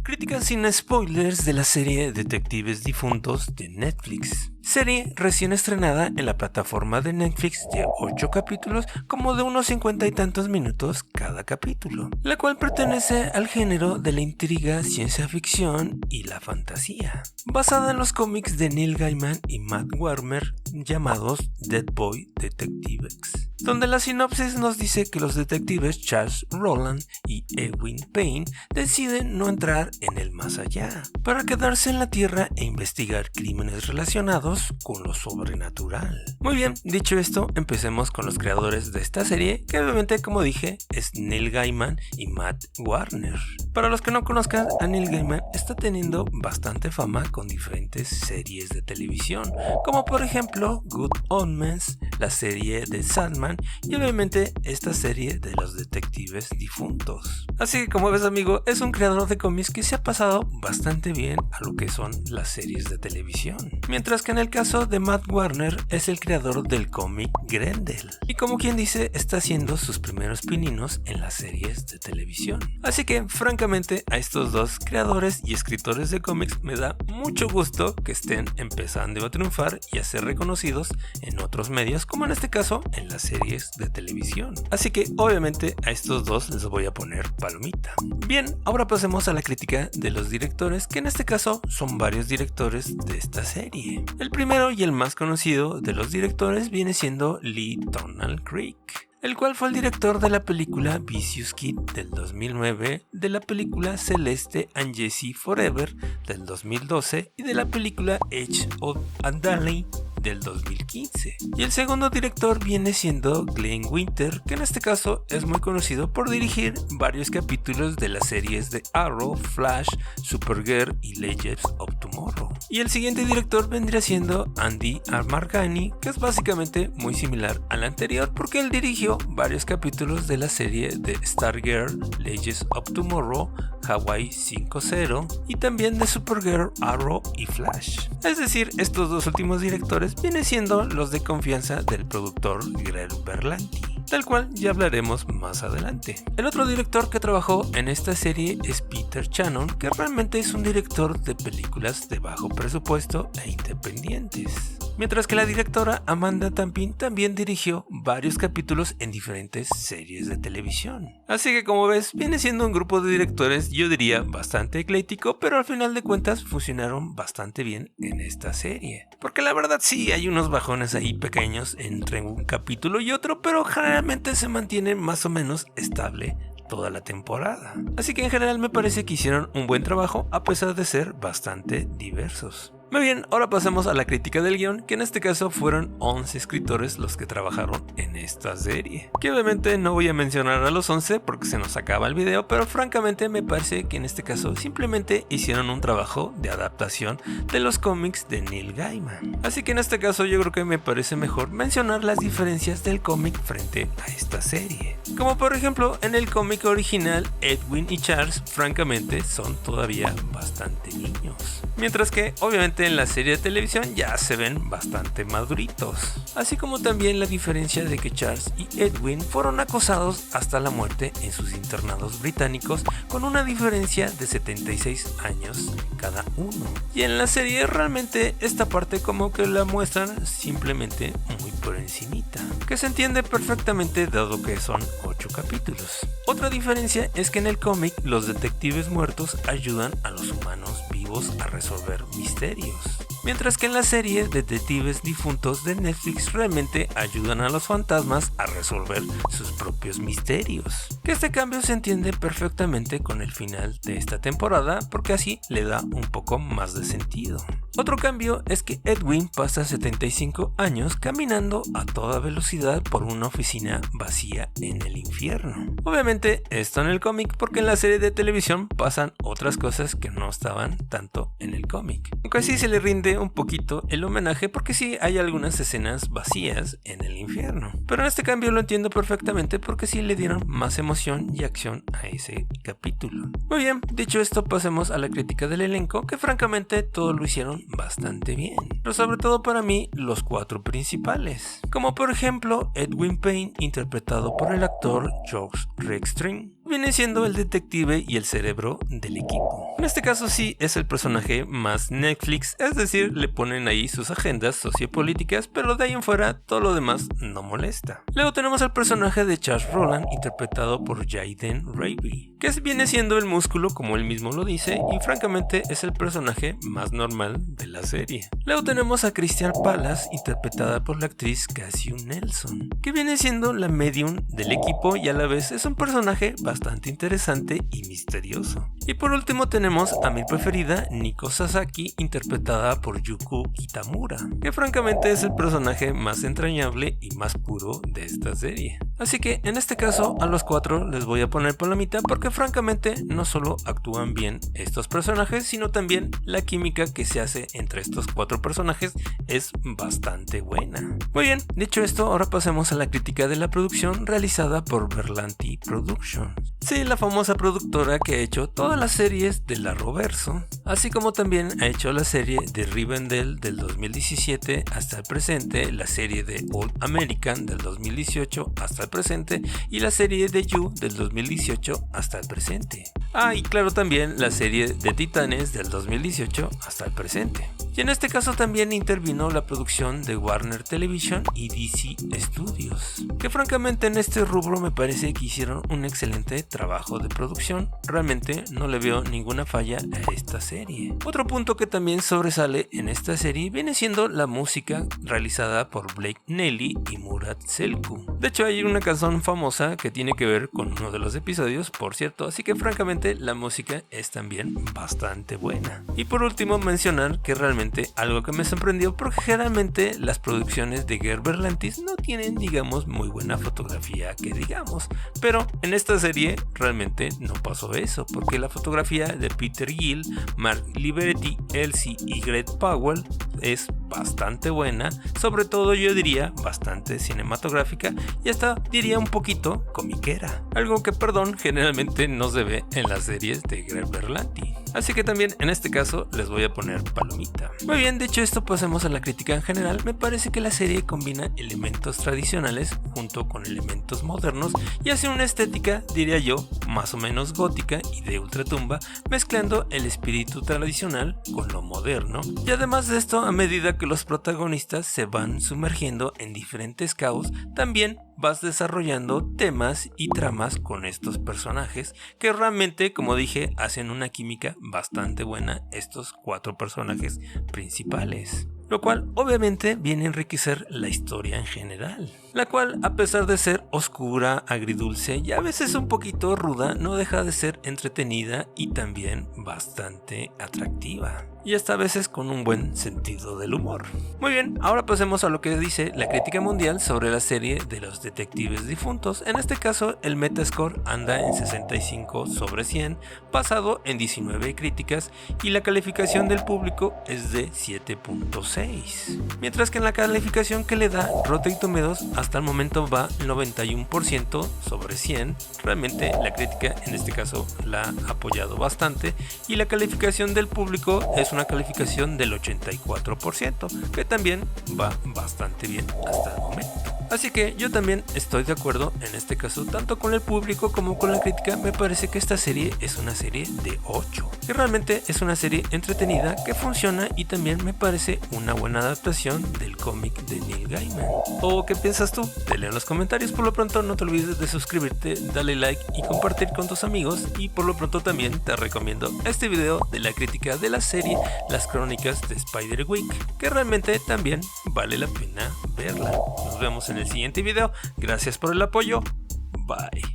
Crítica sin spoilers de la serie Detectives Difuntos de Netflix. Serie recién estrenada en la plataforma de Netflix de 8 capítulos como de unos 50 y tantos minutos cada capítulo, la cual pertenece al género de la intriga, ciencia ficción y la fantasía, basada en los cómics de Neil Gaiman y Matt Warner llamados Dead Boy Detective X, donde la sinopsis nos dice que los detectives Charles Roland y Edwin Payne deciden no entrar en el más allá, para quedarse en la Tierra e investigar crímenes relacionados con lo sobrenatural. Muy bien, dicho esto, empecemos con los creadores de esta serie, que obviamente, como dije, es Neil Gaiman y Matt Warner. Para los que no conozcan, a Neil Gaiman está teniendo bastante fama con diferentes series de televisión, como por ejemplo Good Omens, la serie de Sandman y obviamente esta serie de los detectives difuntos. Así que, como ves, amigo, es un creador de cómics que se ha pasado bastante bien a lo que son las series de televisión, mientras que en el caso de Matt Warner es el creador del cómic Grendel, y como quien dice, está haciendo sus primeros pininos en las series de televisión. Así que, francamente, a estos dos creadores y escritores de cómics me da mucho gusto que estén empezando a triunfar y a ser reconocidos en otros medios, como en este caso en las series de televisión. Así que, obviamente, a estos dos les voy a poner palomita. Bien, ahora pasemos a la crítica de los directores, que en este caso son varios directores de esta serie. El primero y el más conocido de los directores viene siendo Lee Donald Creek, el cual fue el director de la película Vicious Kid del 2009, de la película Celeste and Jesse Forever del 2012 y de la película Edge of Andaley del 2015. Y el segundo director viene siendo Glenn Winter, que en este caso es muy conocido por dirigir varios capítulos de las series de Arrow, Flash, Supergirl y Legends of Tomorrow. Y el siguiente director vendría siendo Andy Amargani, que es básicamente muy similar al anterior porque él dirigió varios capítulos de la serie de Stargirl, Legends of Tomorrow, Hawaii 5-0 y también de Supergirl, Arrow y Flash. Es decir, estos dos últimos directores vienen siendo los de confianza del productor Greg Berlanti, del cual ya hablaremos más adelante. El otro director que trabajó en esta serie es Peter Shannon, que realmente es un director de películas de bajo presupuesto e independientes. Mientras que la directora Amanda Tampin también dirigió varios capítulos en diferentes series de televisión. Así que, como ves, viene siendo un grupo de directores, yo diría, bastante ecléctico, pero al final de cuentas funcionaron bastante bien en esta serie. Porque la verdad sí hay unos bajones ahí pequeños entre un capítulo y otro, pero generalmente se mantiene más o menos estable toda la temporada. Así que en general me parece que hicieron un buen trabajo a pesar de ser bastante diversos. Muy bien, ahora pasamos a la crítica del guión, que en este caso fueron 11 escritores los que trabajaron en esta serie. Que obviamente no voy a mencionar a los 11 porque se nos acaba el video, pero francamente me parece que en este caso simplemente hicieron un trabajo de adaptación de los cómics de Neil Gaiman. Así que en este caso yo creo que me parece mejor mencionar las diferencias del cómic frente a esta serie. Como por ejemplo, en el cómic original, Edwin y Charles francamente son todavía bastante niños, mientras que obviamente en la serie de televisión ya se ven bastante maduritos. Así como también la diferencia de que Charles y Edwin fueron acosados hasta la muerte en sus internados británicos, con una diferencia de 76 años cada uno. Y en la serie realmente esta parte como que la muestran simplemente muy por encimita, que se entiende perfectamente dado que son 8 capítulos. Otra diferencia es que en el cómic los detectives muertos ayudan a los humanos vivos a resolver misterios, mientras que en la serie Detectives Difuntos de Netflix realmente ayudan a los fantasmas a resolver sus propios misterios. Que este cambio se entiende perfectamente con el final de esta temporada porque así le da un poco más de sentido. Otro cambio es que Edwin pasa 75 años caminando a toda velocidad por una oficina vacía en el infierno. Obviamente esto en el cómic porque en la serie de televisión pasan otras cosas que no estaban tanto en el cómic. Aunque sí se le rinde un poquito el homenaje porque sí hay algunas escenas vacías en el infierno. Pero en este cambio lo entiendo perfectamente porque sí le dieron más emoción y acción a ese capítulo. Muy bien, dicho esto pasemos a la crítica del elenco, que francamente todo lo hicieron bastante bien, pero sobre todo para mí los 4 principales, como por ejemplo Edwin Payne interpretado por el actor Josh Rexstring. viene siendo el detective y el cerebro del equipo. En este caso sí es el personaje más Netflix, es decir, le ponen ahí sus agendas sociopolíticas, pero de ahí en fuera todo lo demás no molesta. Luego tenemos al personaje de Charles Roland, interpretado por Jaden Raby, que viene siendo el músculo como él mismo lo dice, y francamente es el personaje más normal de la serie. Luego tenemos a Christian Palas, interpretada por la actriz Cassie Nelson, que viene siendo la medium del equipo y a la vez es un personaje bastante interesante y misterioso. Y por último tenemos a mi preferida, Nico Sasaki, interpretada por Yuko Kitamura, que francamente es el personaje más entrañable y más puro de esta serie. Así que en este caso a los 4 les voy a poner por la mitad porque francamente no solo actúan bien estos personajes, sino también la química que se hace entre estos 4 personajes es bastante buena. Muy bien, dicho esto, ahora pasemos a la crítica de la producción realizada por Berlanti Productions. Sí, la famosa productora que ha hecho todas las series del Arrowverso, así como también ha hecho la serie de Rivendell del 2017 hasta el presente, la serie de All American del 2018 hasta el presente y la serie de You del 2018 hasta el presente. Ah, y claro también la serie de Titanes del 2018 hasta el presente. Y en este caso también intervino la producción de Warner Television y DC Studios, que francamente en este rubro me parece que hicieron un excelente trabajo de producción. Realmente no le veo ninguna falla a esta serie. Otro punto que también sobresale en esta serie viene siendo la música realizada por Blake Neely y Murat Selku. De hecho hay una canción famosa que tiene que ver con uno de los episodios, por cierto, así que francamente la música es también bastante buena. Y por último mencionar que realmente algo que me sorprendió porque generalmente las producciones de Ger Berlantis no tienen digamos muy buena fotografía que digamos, pero en esta serie realmente no pasó eso porque la fotografía de Peter Gill, Mark Liberty, Elsie y Greg Powell es bastante buena, sobre todo yo diría bastante cinematográfica y hasta diría un poquito comiquera, algo que perdón generalmente no se ve en las series de Ger Berlanti. Así que también en este caso les voy a poner palomita. Muy bien, dicho esto pasemos a la crítica en general. Me parece que la serie combina elementos tradicionales junto con elementos modernos y hace una estética, diría yo, más o menos gótica y de ultratumba, mezclando el espíritu tradicional con lo moderno. Y además de esto, a medida que los protagonistas se van sumergiendo en diferentes caos, también vas desarrollando temas y tramas con estos personajes que realmente, como dije, hacen una química bastante buena estos 4 personajes principales, lo cual obviamente viene a enriquecer la historia en general, la cual a pesar de ser oscura, agridulce y a veces un poquito ruda, no deja de ser entretenida y también bastante atractiva. Y hasta a veces con un buen sentido del humor. Muy bien, ahora pasemos a lo que dice la crítica mundial sobre la serie de los detectives difuntos. En este caso, el Metascore anda en 65 sobre 100, basado en 19 críticas, y la calificación del público es de 7.6. Mientras que en la calificación que le da Rotten Tomatoes hasta el momento va 91% sobre 100. Realmente la crítica en este caso la ha apoyado bastante, y la calificación del público es una calificación del 84%, que también va bastante bien hasta el momento. Así que yo también estoy de acuerdo en este caso tanto con el público como con la crítica. Me parece que esta serie es una serie de 8, que realmente es una serie entretenida que funciona y también me parece una buena adaptación del cómic de Neil Gaiman. ¿O qué piensas tú? Te leo en los comentarios. Por lo pronto no te olvides de suscribirte, darle like y compartir con tus amigos, y por lo pronto también te recomiendo este video de la crítica de la serie Las Crónicas de Spiderwick, que realmente también vale la pena verla. Nos vemos en el siguiente video. Gracias por el apoyo. Bye.